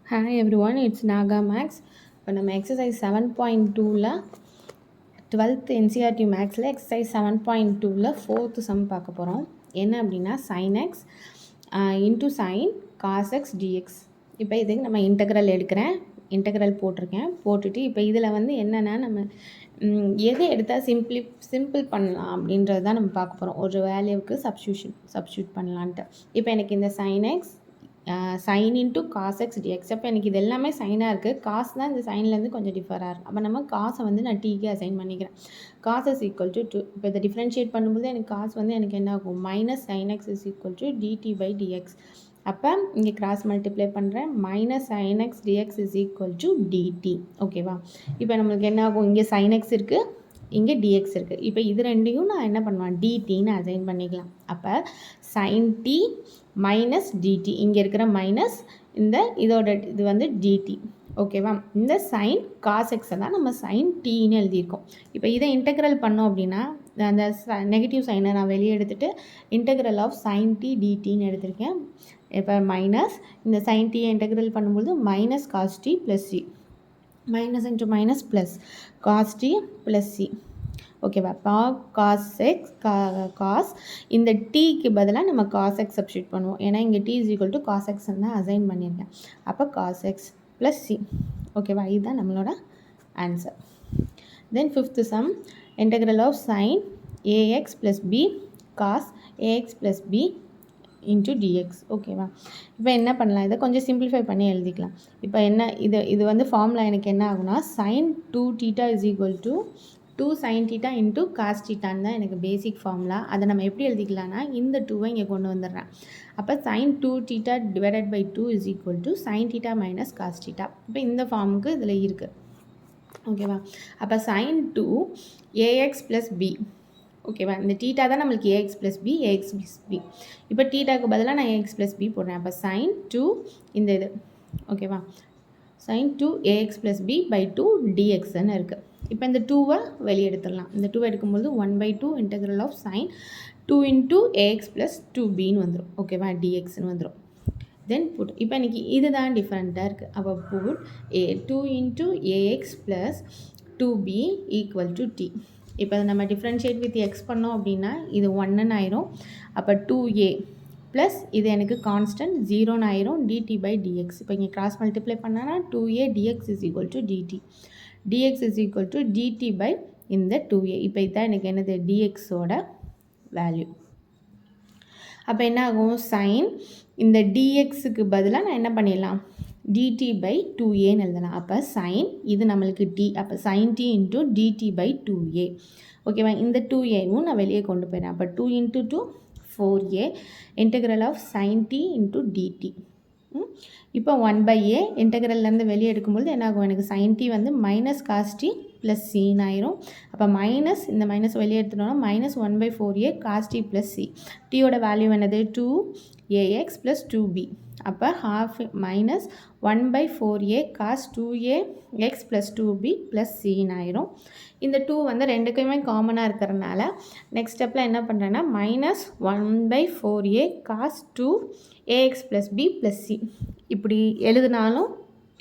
Hi everyone, it's Naga Max. இப்போ நம்ம exercise 7.2ல 12th NCERT மேக்ஸில் எக்ஸசைஸ் 7.2ல 4th சம் பார்க்க போகிறோம். என்ன அப்படின்னா sin x into sin cos x dx. இப்போ இதுக்கு நம்ம இன்டெக்ரல் எடுக்கிறேன், இன்டெக்ரல் போட்டுட்டு இப்போ இதில் வந்து என்னென்னா நம்ம எது எடுத்தால் சிம்பிள் பண்ணலாம் அப்படின்றது தான் நம்ம பார்க்க போகிறோம். ஒரு வேல்யூவுக்கு சப்ஸ்டியூட் பண்ணலான்ட்டு. இப்போ எனக்கு இந்த sin x sine into cos x dx. அப்போ எனக்கு இது எல்லாமே சைனாக இருக்குது, காசு தான் இந்த சைன்லேருந்து கொஞ்சம் டிஃபராக இருக்கும். அப்போ நம்ம காசை வந்து நான் டீக்கு அசைன் பண்ணிக்கிறேன். Cos is equal to 2. இப்போ இதை டிஃப்ரென்ஷியேட் பண்ணும்போது எனக்கு காசு வந்து எனக்கு என்ன ஆகும், minus sine x is equal to dt by dx. அப்போ இங்கே கிராஸ் மல்டிப்ளை பண்ணுறேன், minus sine x dx is equal to dt. ஓகேவா? இப்போ நம்மளுக்கு என்ன ஆகும், இங்கே சைன் எக்ஸ் இருக்குது, இங்கே dx இருக்குது. இப்போ இது ரெண்டையும் நான் என்ன பண்ணுவேன், dtன்னு அசைன் பண்ணிக்கலாம். அப்போ sin t மைனஸ் dt, இங்கே இருக்கிற மைனஸ் இந்த இதோட இது வந்து dt. ஓகேவா? இந்த சைன் காஸ் எக்ஸை தான் நம்ம சைன் டீன்னு எழுதியிருக்கோம். இப்போ இதை இன்டெக்ரல் பண்ணோம் அப்படின்னா அந்த நெகட்டிவ் சைனை நான் வெளியே எடுத்துகிட்டு இன்டெக்ரல் ஆஃப் சைன் டி டிடின்னு எடுத்திருக்கேன். இப்போ மைனஸ் இந்த சைன் டீயை இன்டெக்ரல் பண்ணும்போது minus cos t plus c, minus into minus plus cos t plus c. ஓகேவா? இப்போ காஸ் எக்ஸ் காஸ் இந்த டீக்கு பதிலாக நம்ம காஸ் எக்ஸ் சப்ஸ்டியூட் பண்ணுவோம். ஏன்னா இங்கே t is equal to cos x தான் அசைன் பண்ணியிருக்கேன். அப்போ காஸ் எக்ஸ் ப்ளஸ் சி. ஓகேவா? இதுதான் நம்மளோட answer. Then fifth sum, integral of sine ax plus b cos ax plus b into dx. ஓகேவா? இப்போ என்ன பண்ணலாம், இதை கொஞ்சம் சிம்பிளிஃபை பண்ணி எழுதிக்கலாம். இப்போ என்ன இது வந்து ஃபார்முலா எனக்கு என்ன ஆகுனா, sine 2 theta is equal to 2 sin theta into cos theta தான் எனக்கு பேசிக் ஃபார்முலா. அதை நம்ம எப்படி எழுதிக்கலாம்னா, இந்த 2வை இங்கே கொண்டு வந்துடுறேன். அப்போ sin 2 theta divided by 2 is equal to sin theta minus cos theta. இப்போ இந்த ஃபார்முக்கு இதில் இருக்குது. ஓகேவா? அப்போ sin 2 ax plus b. ஓகேவா? இந்த தீட்டா தான் நம்மளுக்கு ax plus b, ax plus b. இப்போ தீட்டாக்கு பதிலாக நான் ax plus b போடுறேன். அப்போ sin 2 இந்த இது. ஓகேவா? sin 2 ax plus b by 2 dxன்னு இருக்குது. இப்போ இந்த 2வை வெளியே எடுத்துடலாம். இந்த 2வை எடுக்கும்போது 1/2 integral of sine 2 into a x plus 2பின்னு வந்துடும். ஓகேவா? டிஎக்ஸ்ன்னு வந்துடும். தென் புட், இப்போ எனக்கு இதுதான் டிஃப்ரெண்ட்டாக இருக்குது. அப்போ புட் 2 இன்ட்டு ஏஎக்ஸ் ப்ளஸ் 2பி ஈக்குவல் டு டி. இப்போ அதை நம்ம டிஃப்ரென்ஷியேட் வித் எக்ஸ் பண்ணோம் அப்படின்னா இது 1ன்னு ஆயிரும். அப்போ 2a ப்ளஸ் இது எனக்கு கான்ஸ்டன்ட் 0ன்னு ஆயிரும், டிடி பை டிஎக்ஸ். இப்போ இங்கே கிராஸ் மல்டிப்ளை பண்ணால் 2a dx is equal to dt. dx is equal to dt by இந்த 2a. இப்போ இதுதான் எனக்கு என்னது, dxோட வேல்யூ. அப்போ என்ன ஆகும், சைன் இந்த dxக்கு பதிலாக நான் என்ன பண்ணிடலாம், dt by 2aன்னு எழுதலாம். அப்போ சைன் இது நம்மளுக்கு t, அப்போ sin t into dt by 2a. ஓகேவா? இந்த 2aவும் நான் வெளியே கொண்டு போயிடுறேன். அப்போ 2 into 2 4a integral of sin t into dt. இப்போ 1/a இன்டெக்ரல்லேருந்து வெளியே எடுக்கும்போது என்ன ஆகும், எனக்கு sin t வந்து மைனஸ் காஸ் டி ப்ளஸ் சின்னு ஆயிரும். அப்போ மைனஸ் இந்த மைனஸ் வெளியே எடுத்துட்டோம்னா minus 1/4a cos t plus c. டியோட வேல்யூ என்னது, 2ax ப்ளஸ் 2b. அப்போ half minus 1/4a cos 2ax plus 2b plus சின்னு ஆயிரும். இந்த 2 வந்து ரெண்டுக்குமே காமனாக இருக்கிறதுனால நெக்ஸ்ட் ஸ்டெப்பில் என்ன பண்ணுறேன்னா minus 1/4a cos 2ax plus b plus c. இப்படி எழுதினாலும்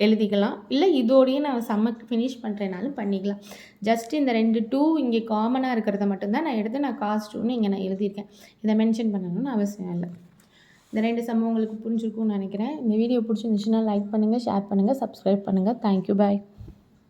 எழுதிக்கலாம், இல்லை இதோடையே நான் சம்மக்கு ஃபினிஷ் பண்ணுறேனாலும் பண்ணிக்கலாம். ஜஸ்ட் இந்த 2 இங்கே காமனாக இருக்கிறத மட்டும்தான் நான் எடுத்து நான் காஸ் 2ன்னு இங்கே நான் எழுதியிருக்கேன். இதை மென்ஷன் பண்ணணும்னு அவசியம் இல்லை. இந்த 2 சம்பவம் உங்களுக்கு புரிஞ்சிருக்கும்னு நினைக்கிறேன். இந்த வீடியோ பிடிச்சிருந்துச்சுன்னா லைக் பண்ணுங்கள், ஷேர் பண்ணுங்கள், சப்ஸ்கிரைப் பண்ணுங்கள். தேங்க்யூ, பாய்.